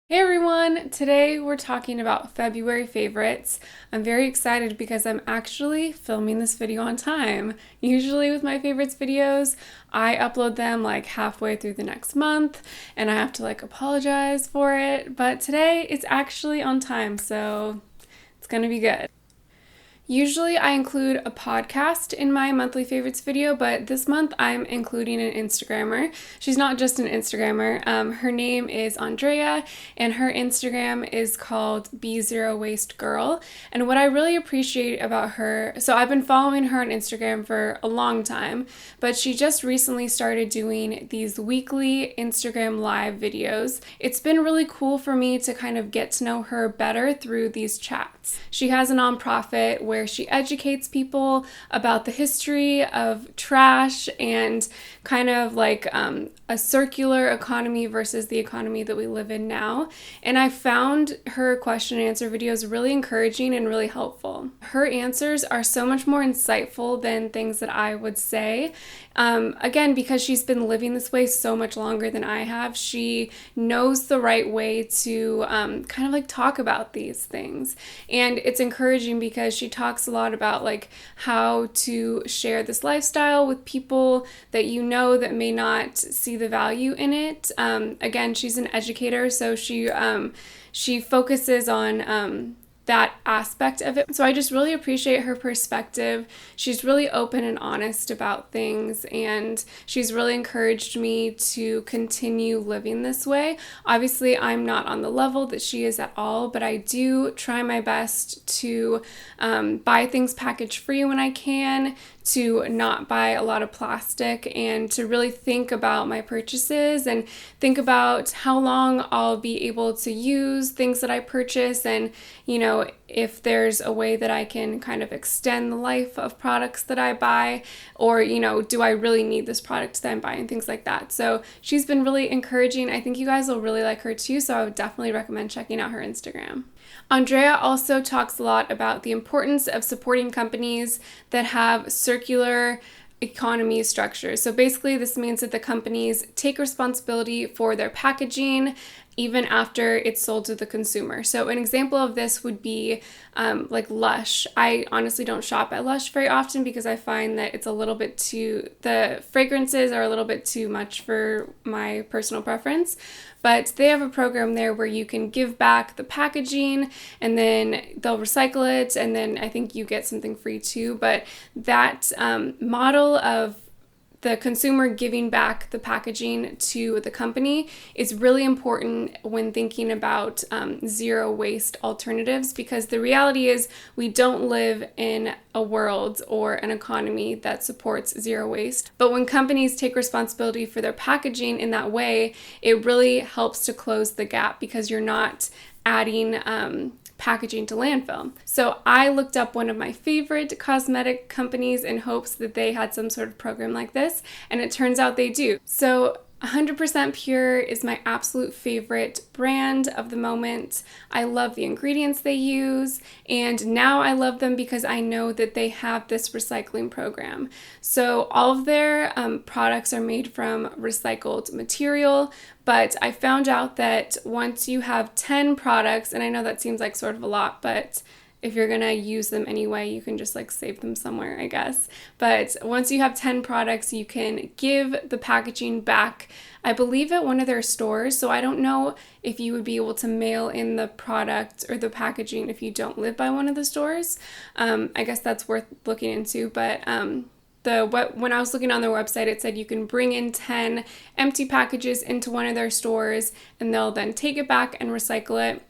Hey everyone! Today we're talking about February favorites. I'm very excited because I'm actually filming this video on time. Usually with my favorites videos, I upload them like halfway through the next month and I have to apologize for it, but today it's actually on time, so it's gonna be good. Usually I include a podcast in my monthly favorites video, but this month I'm including an Instagrammer. She's not just an Instagrammer. Her name is Andrea and her Instagram is called Be Zero Waste Girl. And what I really appreciate about her, so I've been following her on Instagram for a long time, but she just recently started doing these weekly Instagram live videos. It's been really cool for me to kind of get to know her better through these chats. She has a nonprofit where she educates people about the history of trash and kind of like a circular economy versus the economy that we live in now. And I found her question and answer videos really encouraging and really helpful. Her answers are so much more insightful than things that I would say. Again, because she's been living this way so much longer than I have, she knows the right way to kind of like talk about these things. And it's encouraging because she talks a lot about like how to share this lifestyle with people that you know that may not see the value in it. Again, she's an educator, so she focuses on that aspect of it. So I just really appreciate her perspective. She's really open and honest about things, and she's really encouraged me to continue living this way. Obviously, I'm not on the level that she is at all, but I do try my best to buy things package free when I can, to not buy a lot of plastic, and to really think about my purchases and think about how long I'll be able to use things that I purchase, and if there's a way that I can kind of extend the life of products that I buy, or do I really need this product that I'm buying, things like that. So she's been really encouraging. I think you guys will really like her too, so I would definitely recommend checking out her Instagram. Andrea also talks a lot about the importance of supporting companies that have circular economy structures. So basically this means that the companies take responsibility for their packaging even after it's sold to the consumer. So an example of this would be like Lush. I honestly don't shop at Lush very often because I find that it's a little bit the fragrances are a little bit too much for my personal preference. But they have a program there where you can give back the packaging and then they'll recycle it, and then I think you get something free too. But that model of the consumer giving back the packaging to the company is really important when thinking about zero waste alternatives, because the reality is we don't live in a world or an economy that supports zero waste. But when companies take responsibility for their packaging in that way, it really helps to close the gap because you're not adding packaging to landfill. So I looked up one of my favorite cosmetic companies in hopes that they had some sort of program like this, and it turns out they do. So 100% Pure is my absolute favorite brand of the moment. I love the ingredients they use, and now I love them because I know that they have this recycling program. So all of their products are made from recycled material, but I found out that once you have 10 products, and I know that seems like sort of a lot, but if you're gonna use them anyway, you can just save them somewhere, I guess. But once you have 10 products, you can give the packaging back, I believe at one of their stores. So I don't know if you would be able to mail in the product or the packaging if you don't live by one of the stores. I guess that's worth looking into, but when I was looking on their website, it said you can bring in 10 empty packages into one of their stores and they'll then take it back and recycle it,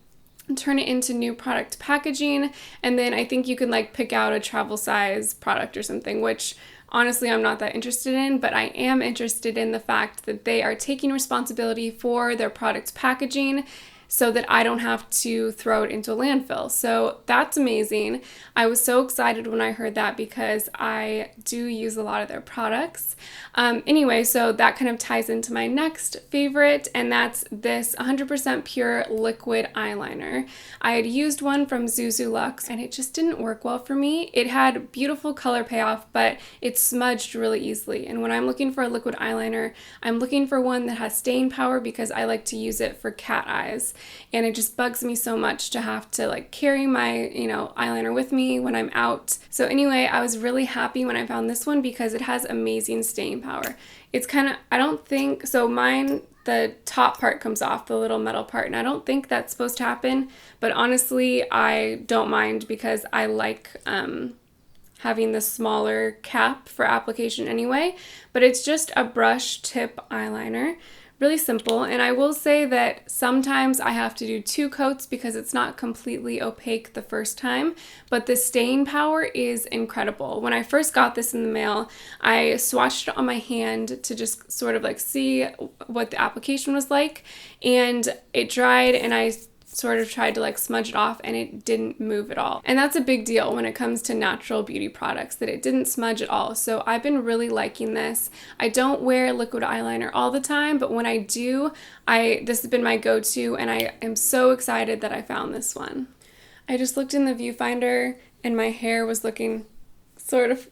turn it into new product packaging, and then I think you can pick out a travel size product or something, which honestly I'm not that interested in, but I am interested in the fact that they are taking responsibility for their product packaging so that I don't have to throw it into a landfill. So that's amazing. I was so excited when I heard that because I do use a lot of their products. Anyway, so that kind of ties into my next favorite, and that's this 100% Pure liquid eyeliner. I had used one from Zuzu Luxe and it just didn't work well for me. It had beautiful color payoff, but it smudged really easily. And when I'm looking for a liquid eyeliner, I'm looking for one that has staying power because I like to use it for cat eyes. and it just bugs me so much to have to like carry my, eyeliner with me when I'm out. So anyway, I was really happy when I found this one because it has amazing staying power. It's kind of, I don't think, so mine, the top part comes off, the little metal part, and I don't think that's supposed to happen, but honestly, I don't mind because I like having the smaller cap for application anyway, but it's just a brush tip eyeliner. Really simple, and I will say that sometimes I have to do 2 coats because it's not completely opaque the first time, but the staying power is incredible. When I first got this in the mail, I swatched it on my hand to just sort of like see what the application was like, and it dried, and I sort of tried to like smudge it off and it didn't move at all. And that's a big deal when it comes to natural beauty products, that it didn't smudge at all. So I've been really liking this. I don't wear liquid eyeliner all the time, but when I do, this has been my go-to, and I am so excited that I found this one. I just looked in the viewfinder and my hair was looking sort of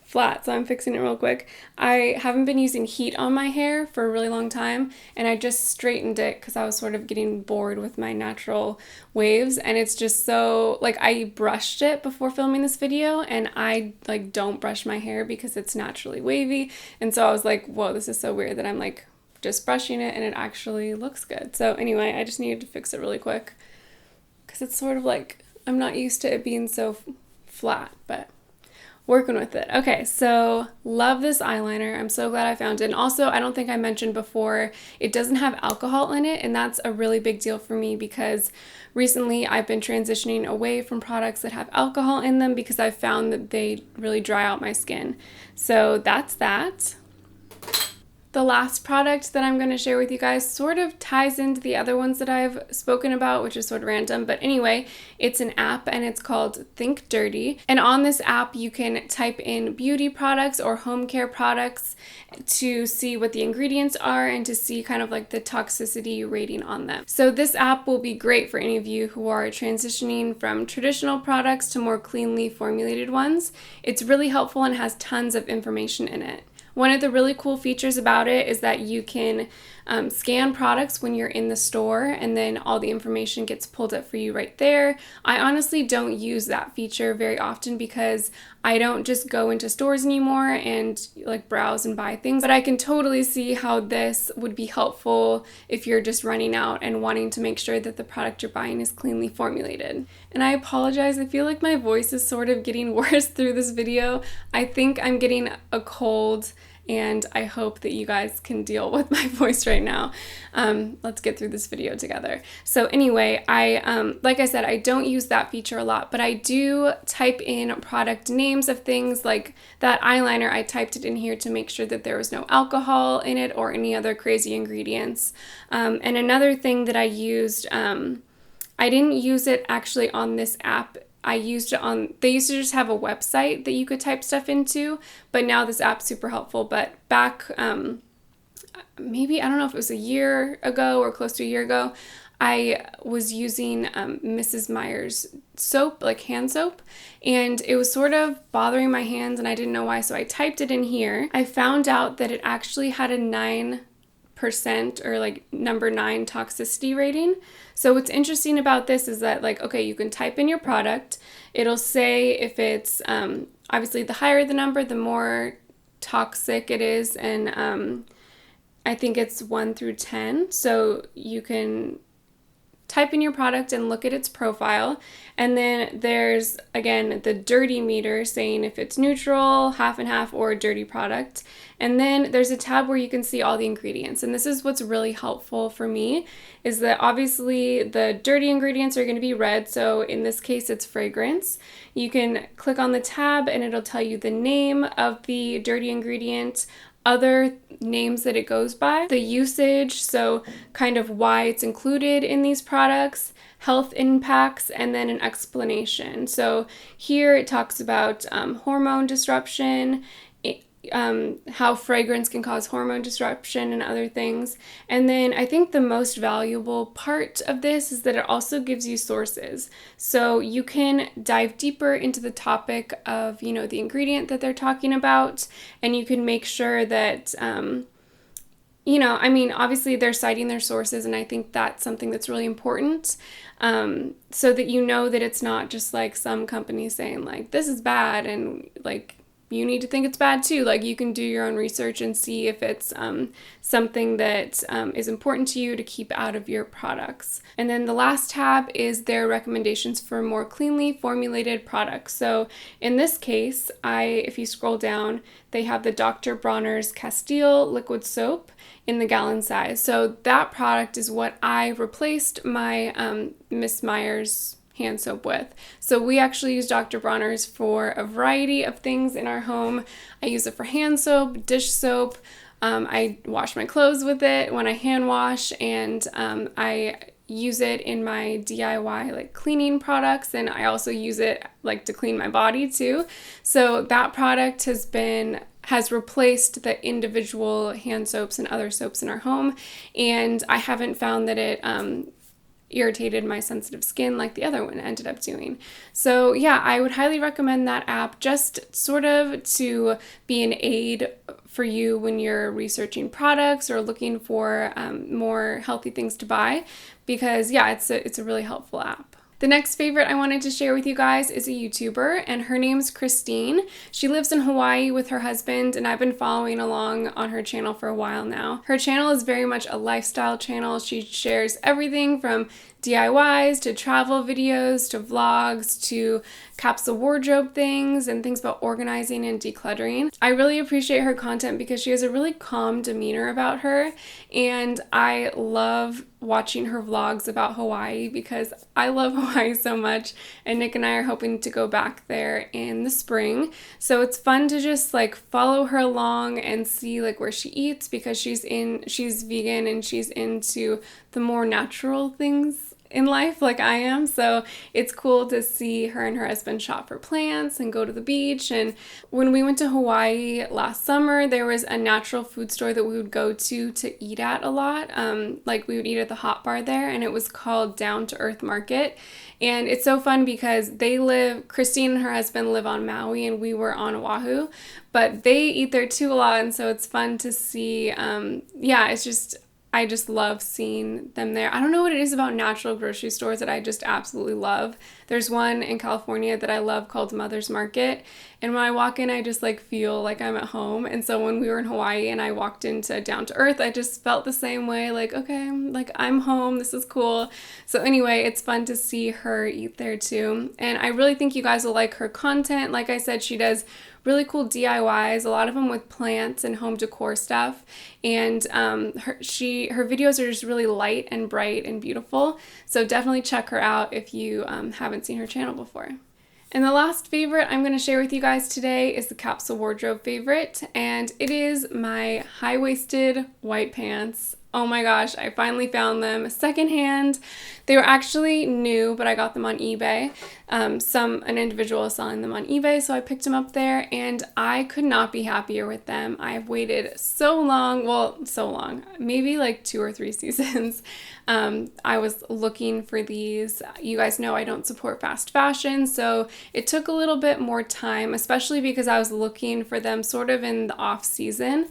flat, so I'm fixing it real quick. I haven't been using heat on my hair for a really long time, and I just straightened it because I was sort of getting bored with my natural waves, and it's just so, like, I brushed it before filming this video, and I like don't brush my hair because it's naturally wavy, and so I was like, whoa, this is so weird that I'm like just brushing it and it actually looks good. So anyway, I just needed to fix it really quick because it's sort of like, I'm not used to it being so flat, but working with it. Okay, so love this eyeliner. I'm so glad I found it. And also, I don't think I mentioned before, it doesn't have alcohol in it, and that's a really big deal for me because recently I've been transitioning away from products that have alcohol in them because I've found that they really dry out my skin. So that's that. The last product that I'm going to share with you guys sort of ties into the other ones that I've spoken about, which is sort of random. But anyway, it's an app and it's called Think Dirty. And on this app, you can type in beauty products or home care products to see what the ingredients are and to see kind of like the toxicity rating on them. So this app will be great for any of you who are transitioning from traditional products to more cleanly formulated ones. It's really helpful and has tons of information in it. One of the really cool features about it is that you can scan products when you're in the store, and then all the information gets pulled up for you right there. I honestly don't use that feature very often because I don't just go into stores anymore and like browse and buy things, but I can totally see how this would be helpful if you're just running out and wanting to make sure that the product you're buying is cleanly formulated. And I apologize, I feel like my voice is sort of getting worse through this video. I think I'm getting a cold, and I hope that you guys can deal with my voice right now. Let's get through this video together. So anyway, like I said, I don't use that feature a lot, but I do type in product names of things. Like that eyeliner, I typed it in here to make sure that there was no alcohol in it or any other crazy ingredients. And another thing that I used, I didn't use it actually on this app. I used it on, they used to just have a website that you could type stuff into, but now this app's super helpful. But back, maybe, I don't know if it was a year ago or close to a year ago, I was using Mrs. Meyer's soap, like hand soap, and it was sort of bothering my hands and I didn't know why, so I typed it in here. I found out that it actually had a 9% or like number 9 toxicity rating. So what's interesting about this is that, like, okay, you can type in your product. It'll say if it's, obviously the higher the number, the more toxic it is. And I think it's 1 through 10. So you can type in your product and look at its profile. And then there's, again, the dirty meter saying if it's neutral, half and half, or a dirty product. And then there's a tab where you can see all the ingredients. And this is what's really helpful for me, is that obviously the dirty ingredients are going to be red. So in this case, it's fragrance. You can click on the tab and it'll tell you the name of the dirty ingredient, other names that it goes by, the usage, so kind of why it's included in these products, health impacts, and then an explanation. So here it talks about hormone disruption, how fragrance can cause hormone disruption and other things. And then I think the most valuable part of this is that it also gives you sources. So you can dive deeper into the topic of, the ingredient that they're talking about, and you can make sure that, you know, I mean, obviously they're citing their sources, and I think that's something that's really important, so that you know that it's not just like some company saying like, this is bad, and like, you need to think it's bad too. Like, you can do your own research and see if it's something that is important to you to keep out of your products. And then the last tab is their recommendations for more cleanly formulated products. So in this case, if you scroll down, they have the Dr. Bronner's Castile liquid soap in the gallon size. So that product is what I replaced my Miss Meyer's hand soap with. So we actually use Dr. Bronner's for a variety of things in our home. I use it for hand soap, dish soap. I wash my clothes with it when I hand wash, and I use it in my DIY like cleaning products, and I also use it like to clean my body too. So that product has replaced the individual hand soaps and other soaps in our home, and I haven't found that it irritated my sensitive skin like the other one ended up doing. So yeah, I would highly recommend that app, just sort of to be an aid for you when you're researching products or looking for more healthy things to buy, because yeah, it's a really helpful app. The next favorite I wanted to share with you guys is a YouTuber, and her name's Christine. She lives in Hawaii with her husband, and I've been following along on her channel for a while now. Her channel is very much a lifestyle channel. She shares everything from DIYs to travel videos to vlogs to capsule wardrobe things and things about organizing and decluttering. I really appreciate her content because she has a really calm demeanor about her, and I love watching her vlogs about Hawaii because I love Hawaii so much, and Nick and I are hoping to go back there in the spring. So it's fun to just like follow her along and see like where she eats, because she's vegan and she's into the more natural things in life like I am. So it's cool to see her and her husband shop for plants and go to the beach. And when we went to Hawaii last summer, there was a natural food store that we would go to eat at a lot. Like we would eat at the hot bar there, and it was called Down to Earth Market. And it's so fun because Christine and her husband live on Maui and we were on Oahu, but they eat there too a lot. And so it's fun to see, I just love seeing them there. I don't know what it is about natural grocery stores that I just absolutely love. There's one in California that I love called Mother's Market. And when I walk in, I just like feel like I'm at home. And so when we were in Hawaii and I walked into Down to Earth, I just felt the same way, like, okay, like I'm home. This is cool. So anyway, it's fun to see her eat there too. And I really think you guys will like her content. Like I said, she does really cool DIYs, a lot of them with plants and home decor stuff. And her videos are just really light and bright and beautiful. So definitely check her out if you haven't seen her channel before. And the last favorite I'm going to share with you guys today is the capsule wardrobe favorite, and it is my high-waisted white pants. Oh my gosh, I finally found them secondhand. They were actually new, but I got them on eBay. An individual was selling them on eBay, so I picked them up there, and I could not be happier with them. I've waited so long, maybe like 2 or 3 seasons. I was looking for these. You guys know I don't support fast fashion, so it took a little bit more time, especially because I was looking for them sort of in the off season.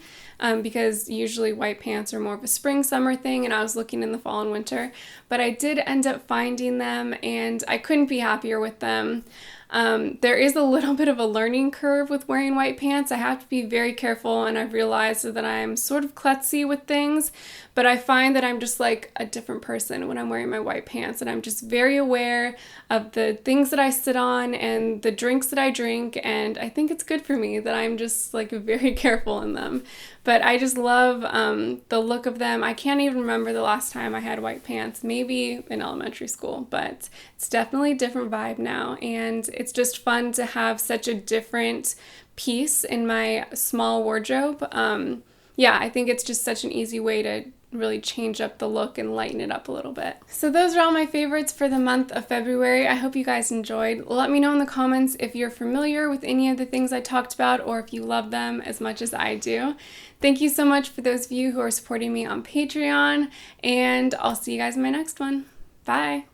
Because usually white pants are more of a spring summer thing, and I was looking in the fall and winter, but I did end up finding them and I couldn't be happier with them. There is a little bit of a learning curve with wearing white pants. I have to be very careful, and I've realized that I'm sort of klutzy with things, but I find that I'm just like a different person when I'm wearing my white pants, and I'm just very aware of the things that I sit on and the drinks that I drink, and I think it's good for me that I'm just like very careful in them. But I just love the look of them. I can't even remember the last time I had white pants, maybe in elementary school, but it's definitely a different vibe now, and it's just fun to have such a different piece in my small wardrobe. I think it's just such an easy way to really change up the look and lighten it up a little bit. So those are all my favorites for the month of February. I hope you guys enjoyed. Let me know in the comments if you're familiar with any of the things I talked about or if you love them as much as I do. Thank you so much for those of you who are supporting me on Patreon, and I'll see you guys in my next one. Bye!